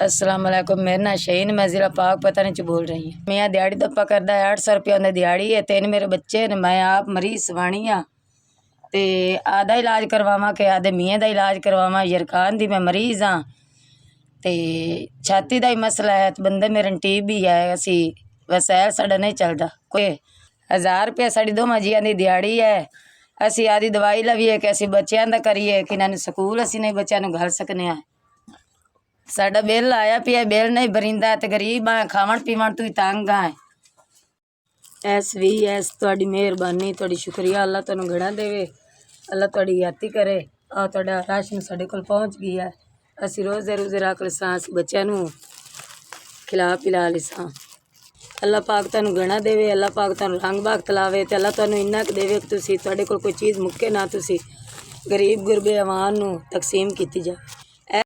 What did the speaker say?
अस्सलाम वालेकुम, मेरा नाम शहीन, मैं ज़िला पाक पता नहीं बोल रही हूँ। मैं दिहाड़ी दप्पा करदा है, 800 रुपया उन्हें दिहाड़ी है। 3 मेरे बच्चे ने, मैं आप मरीज सवानी हाँ। ते आधा इलाज करवावा के आधे मियाँ का इलाज करवावा। यरकान दी मैं मरीज़ हाँ। ते छाती का ही मसला है, तो बंदे मेरे टीबी है। असी वसैल साढ़ा नहीं चलता। कोई 1000 रुपया साड़ी दोवां जियां दी दिहाड़ी है। असी आदि दवाई लवीए कि असी बच्चों का करिए कि इन्होंने स्कूल असी नहीं बच्चों घल सकने। साडा बिल आया पिया, बिल नहीं भरिंदा ते गरीब हाँ, खावन पीवन तू ही तंग हाँ। SVS तुहाडी मेहरबानी, तुहाडी शुक्रिया। अल्लाह तुहानू घड़ा देवे, अल्लाह तुहाडी याती करे। आ तुहाडा राशन साडे कोल पहुँच गया। असी रोज़े रोज़े रख लसां, असी बच्चों नू खिला पिला लसां। अल्लाह पाक तुहानू घड़ा देवे, अल्लाह पाक तुहानू रंग बाग तलावे, ते अल्लाह तुहानू इन्ना क देवे कि तुसी तुहाडे कोल कोई चीज़ मुक्के ना तुसी गरीब गुरबे आवाम नू तकसीम कीती जाए।